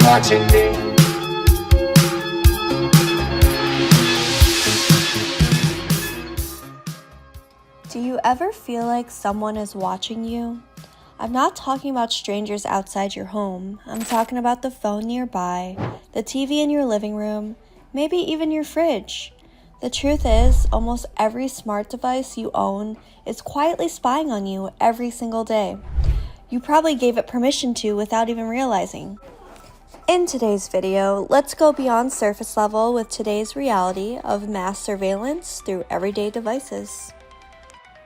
watching me. Do you ever feel like someone is watching you? I'm not talking about strangers outside your home. I'm talking about the phone nearby, the TV in your living room, maybe even your fridge. The truth is, almost every smart device you own is quietly spying on you every single day. You probably gave it permission to without even realizing. In today's video, let's go beyond surface level with today's reality of mass surveillance through everyday devices.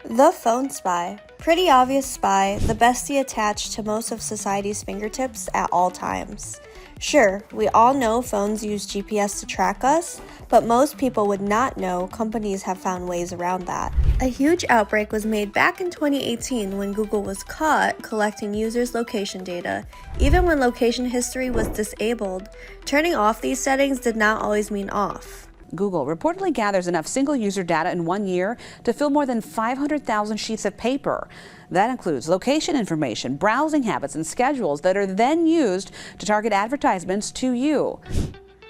The phone spy. Pretty obvious spy, the bestie attached to most of society's fingertips at all times. Sure, we all know phones use GPS to track us, but most people would not know companies have found ways around that. A huge outbreak was made back in 2018 when Google was caught collecting users' location data, even when location history was disabled. Turning off these settings did not always mean off. Google reportedly gathers enough single-user data in 1 year to fill more than 500,000 sheets of paper. That includes location information, browsing habits, and schedules that are then used to target advertisements to you.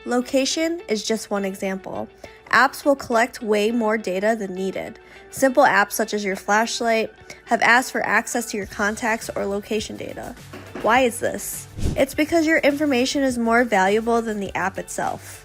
Location is just one example. Apps will collect way more data than needed. Simple apps such as your flashlight have asked for access to your contacts or location data. Why is this? It's because your information is more valuable than the app itself.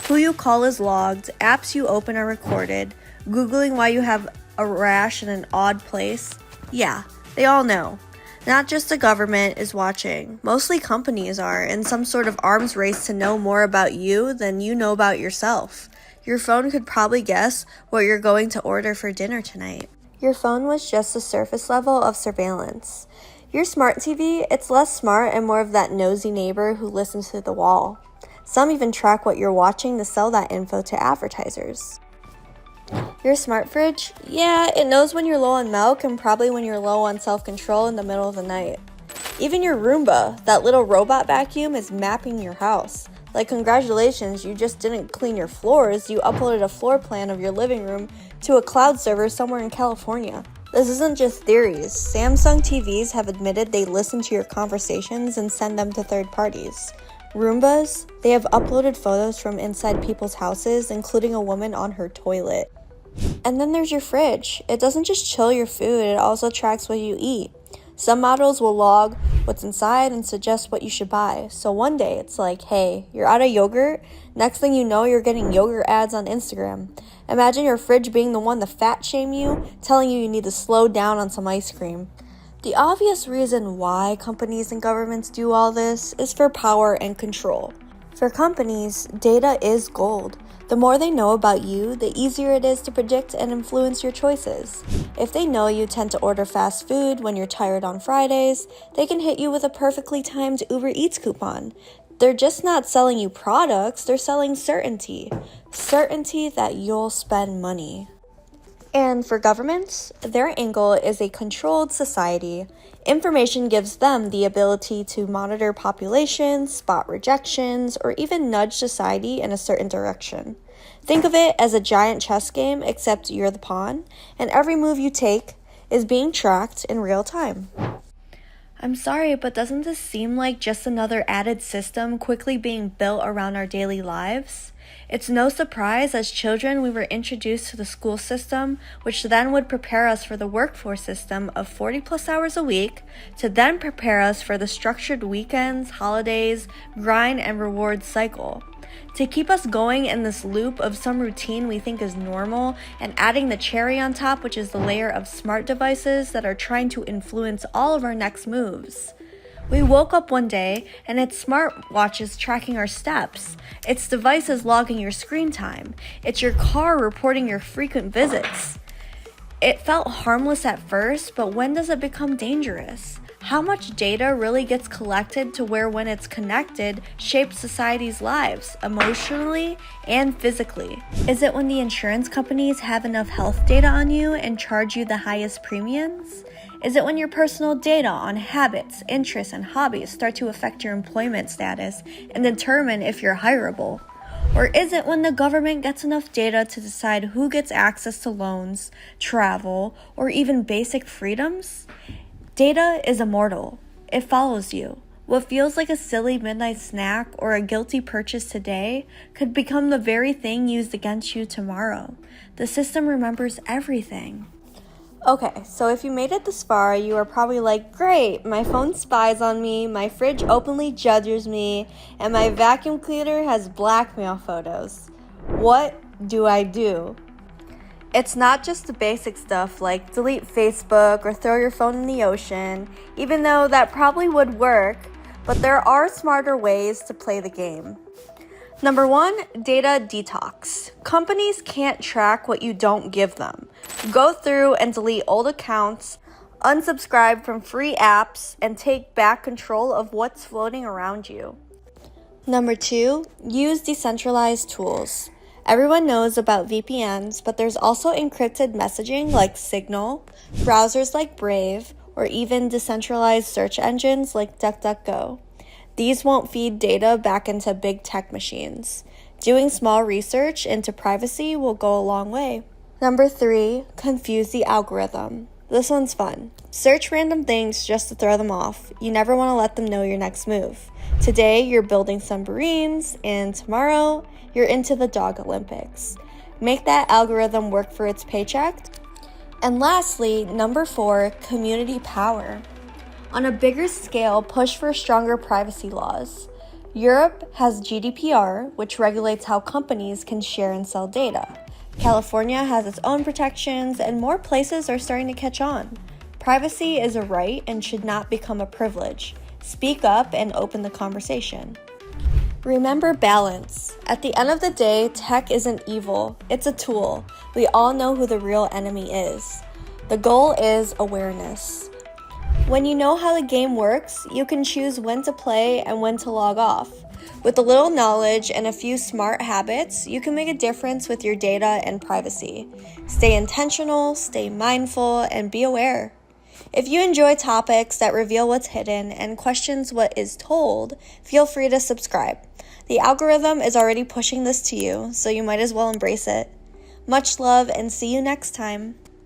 Who you call is logged, apps you open are recorded, Googling why you have a rash in an odd place. Yeah, they all know. Not just the government is watching. Mostly companies are in some sort of arms race to know more about you than you know about yourself. Your phone could probably guess what you're going to order for dinner tonight. Your phone was just the surface level of surveillance. Your smart TV, it's less smart and more of that nosy neighbor who listens through the wall. Some even track what you're watching to sell that info to advertisers. Your smart fridge? Yeah, it knows when you're low on milk and probably when you're low on self-control in the middle of the night. Even your Roomba, that little robot vacuum, is mapping your house. Like, congratulations, you just didn't clean your floors, you uploaded a floor plan of your living room to a cloud server somewhere in California. This isn't just theories. Samsung TVs have admitted they listen to your conversations and send them to third parties. Roombas, they have uploaded photos from inside people's houses, including a woman on her toilet. And then there's your fridge. It doesn't just chill your food, it also tracks what you eat. Some models will log what's inside and suggest what you should buy. So one day it's like, hey, you're out of yogurt. Next thing you know, you're getting yogurt ads on Instagram. Imagine your fridge being the one to fat shame you, telling you need to slow down on some ice cream. The obvious reason why companies and governments do all this is for power and control. For companies, data is gold. The more they know about you, the easier it is to predict and influence your choices. If they know you tend to order fast food when you're tired on Fridays, they can hit you with a perfectly timed Uber Eats coupon. They're just not selling you products, they're selling certainty. Certainty that you'll spend money. And for governments, their angle is a controlled society. Information gives them the ability to monitor populations, spot rejections, or even nudge society in a certain direction. Think of it as a giant chess game, except you're the pawn, and every move you take is being tracked in real time. I'm sorry, but doesn't this seem like just another added system quickly being built around our daily lives? It's no surprise as children we were introduced to the school system, which then would prepare us for the workforce system of 40 plus hours a week, to then prepare us for the structured weekends, holidays, grind and reward cycle. To keep us going in this loop of some routine we think is normal and adding the cherry on top, which is the layer of smart devices that are trying to influence all of our next moves. We woke up one day and it's smartwatches tracking our steps. It's devices logging your screen time. It's your car reporting your frequent visits. It felt harmless at first, but when does it become dangerous? How much data really gets collected to where when it's connected shapes society's lives, emotionally and physically? Is it when the insurance companies have enough health data on you and charge you the highest premiums? Is it when your personal data on habits, interests, and hobbies start to affect your employment status and determine if you're hireable? Or is it when the government gets enough data to decide who gets access to loans, travel, or even basic freedoms? Data is immortal. It follows you. What feels like a silly midnight snack or a guilty purchase today could become the very thing used against you tomorrow. The system remembers everything. Okay, so if you made it this far, you are probably like, great, my phone spies on me, my fridge openly judges me, and my vacuum cleaner has blackmail photos. What do I do? It's not just the basic stuff like delete Facebook or throw your phone in the ocean, even though that probably would work, but there are smarter ways to play the game. Number 1, data detox. Companies can't track what you don't give them. Go through and delete old accounts, unsubscribe from free apps, and take back control of what's floating around you. Number 2, use decentralized tools. Everyone knows about VPNs, but there's also encrypted messaging like Signal, browsers like Brave, or even decentralized search engines like DuckDuckGo. These won't feed data back into big tech machines. Doing small research into privacy will go a long way. Number 3, confuse the algorithm. This one's fun. Search random things just to throw them off. You never want to let them know your next move. Today, you're building submarines, and tomorrow, you're into the dog Olympics. Make that algorithm work for its paycheck. And lastly, number 4, community power. On a bigger scale, push for stronger privacy laws. Europe has GDPR, which regulates how companies can share and sell data. California has its own protections, and more places are starting to catch on. Privacy is a right and should not become a privilege. Speak up and open the conversation. Remember balance. At the end of the day, tech isn't evil. It's a tool. We all know who the real enemy is. The goal is awareness. When you know how the game works, you can choose when to play and when to log off. With a little knowledge and a few smart habits, you can make a difference with your data and privacy. Stay intentional, stay mindful, and be aware. If you enjoy topics that reveal what's hidden and questions what is told, feel free to subscribe. The algorithm is already pushing this to you, so you might as well embrace it. Much love and see you next time.